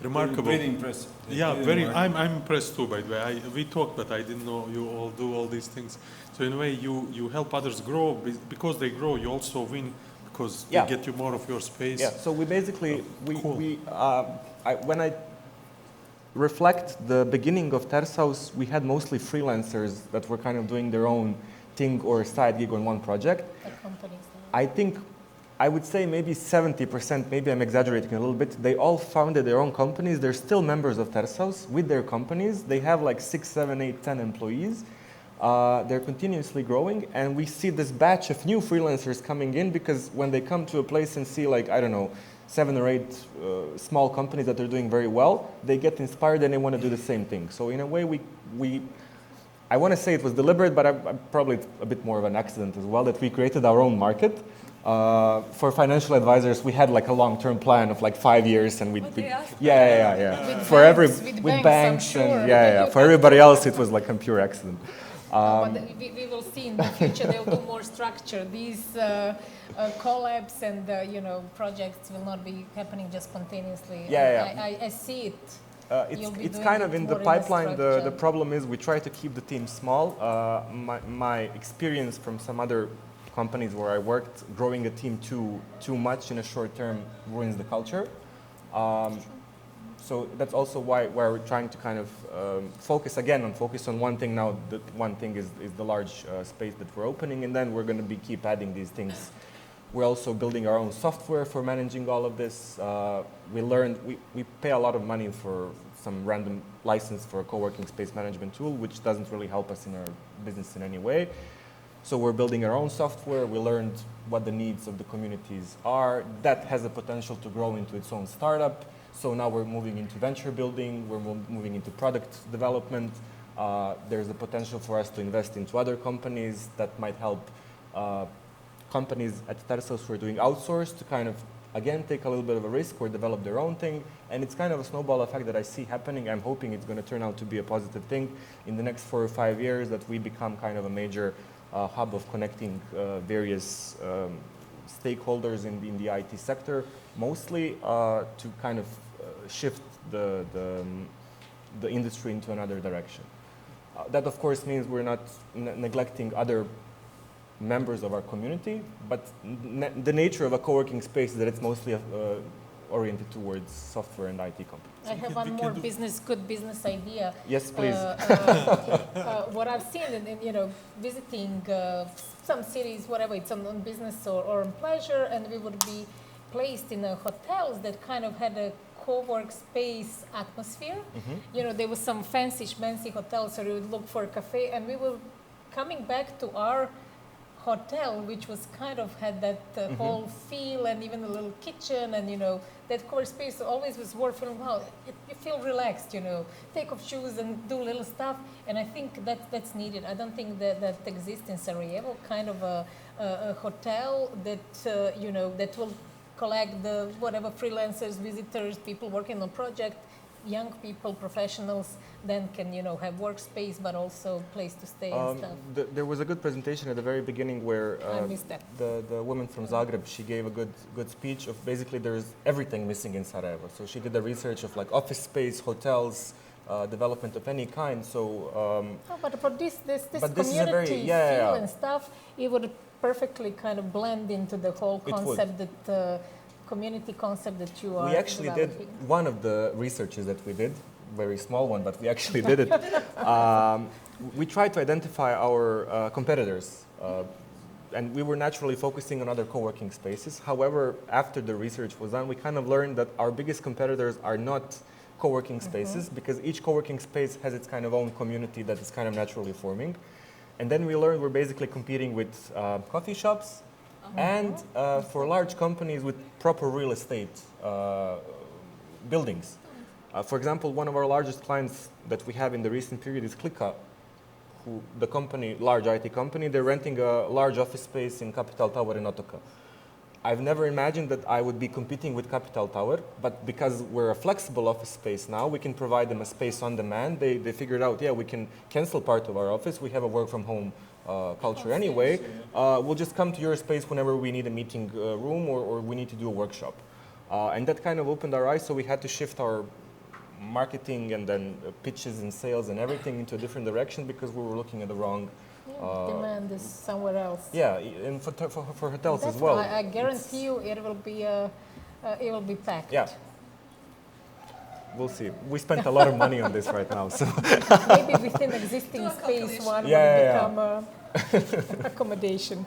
Remarkable. pretty impressive. Yeah, Very I'm impressed too, by the way. We talked, but I didn't know you all do all these things. So in a way, you help others grow. Because they grow, you also win because they get you more of your space. Yeah, so we basically, Cool. when I reflect the beginning of Tershouse, we had mostly freelancers that were kind of doing their own thing or side gig on one project. I think, I would say maybe 70%, maybe I'm exaggerating a little bit, they all founded their own companies. They're still members of Tershouse with their companies. They have like 6, 7, 8, 10 employees. They're continuously growing, and we see this batch of new freelancers coming in because when they come to a place and see like, I don't know, 7 or 8 small companies that are doing very well, they get inspired and they want to do the same thing. So in a way, I want to say it was deliberate, but probably a bit more of an accident as well, that we created our own market. For financial advisors, we had like a long-term plan of like 5 years, and with banks, and for everybody else, it was like a pure accident. But we will see in the future they'll do more structure. These collabs and projects will not be happening just spontaneously. I see it. It's kind of in the pipeline. The problem is we try to keep the team small. My experience from some other companies where I worked, growing a team too much in a short term ruins the culture. So that's also why we're trying to kind of focus on one thing now. That one thing is the large space that we're opening, and then we're going to keep adding these things. We're also building our own software for managing all of this. We pay a lot of money for some random license for a co-working space management tool, which doesn't really help us in our business in any way. So we're building our own software. We learned what the needs of the communities are. That has the potential to grow into its own startup. So now we're moving into venture building. We're moving into product development. There's a potential for us to invest into other companies that might help companies at Tershouse who are doing outsource to kind of, again, take a little bit of a risk or develop their own thing. And it's kind of a snowball effect that I see happening. I'm hoping it's going to turn out to be a positive thing in the next 4 or 5 years, that we become kind of a major hub of connecting various stakeholders in the IT sector, mostly to kind of shift the industry into another direction. That, of course, means we're not neglecting other members of our community, but the nature of a co-working space is that it's mostly oriented towards software and IT companies. I have one more good business idea. Yes, please. What I've seen in visiting some cities, whatever, it's on business or on pleasure, and we would be placed in hotels that kind of had a co-work space atmosphere. Mm-hmm. There was some fancy hotels, so we would look for a cafe, and we were coming back to our hotel, which was kind of had that whole feel, and even a little kitchen, and that core space always was worth feeling, wow, you feel relaxed, take off shoes and do little stuff, and I think that's needed. I don't think that exists in Sarajevo, kind of a hotel that that will collect the whatever freelancers, visitors, people working on project, young people, professionals, then can have workspace, but also place to stay and stuff. There was a good presentation at the very beginning where I missed that. The woman from Zagreb, she gave a good speech of basically there's everything missing in Sarajevo. So she did the research of like office space, hotels, development of any kind. So but for this community feel and stuff, it would perfectly kind of blend into the whole concept that community concept that you are. We actually developing. did one of the researches that we did, very small one, but we actually did it. We tried to identify our competitors, and we were naturally focusing on other co-working spaces. However, after the research was done, we kind of learned that our biggest competitors are not co-working spaces, because each co-working space has its kind of own community that is kind of naturally forming. And then we learned we're basically competing with coffee shops, and for large companies with proper real estate buildings. For example, one of our largest clients that we have in the recent period is Klika, who the company, large IT company, they're renting a large office space in Capital Tower in Otoka. I've never imagined that I would be competing with Capital Tower, but because we're a flexible office space now, we can provide them a space on demand. They figured out, we can cancel part of our office. We have a work from home culture anyway. We'll just come to your space whenever we need a meeting room or we need to do a workshop. And that kind of opened our eyes, so we had to shift our marketing and then pitches and sales and everything into a different direction, because we were looking at the wrong demand is somewhere else. Yeah, and for hotels as well. I guarantee you it will be packed. Yeah. We'll see. We spent a lot of money on this right now, so maybe within existing space one will become accommodation.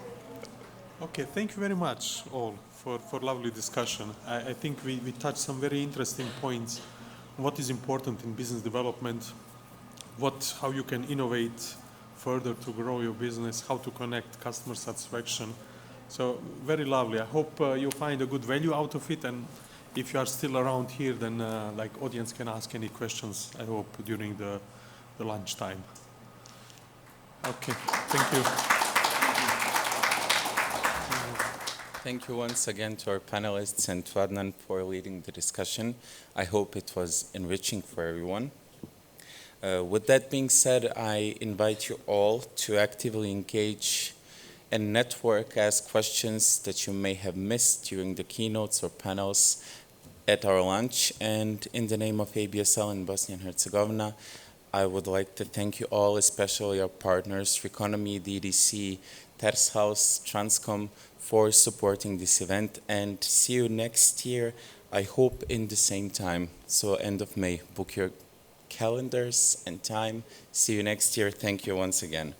Okay, thank you very much all for lovely discussion. I think we touched some very interesting points. What is important in business development, how you can innovate further to grow your business, how to connect customer satisfaction. So very lovely. I hope you find a good value out of it, and if you are still around here, then audience can ask any questions, I hope, during the lunch time. Okay, thank you. Thank you once again to our panelists and to Adnan for leading the discussion. I hope it was enriching for everyone. With that being said, I invite you all to actively engage and network, ask questions that you may have missed during the keynotes or panels at our lunch. And in the name of ABSL in Bosnia and Herzegovina, I would like to thank you all, especially our partners, Reconomy, DDC, Tershouse, Transcom for supporting this event, and see you next year, I hope in the same time. So end of May, book your calendars and time. See you next year. Thank you once again.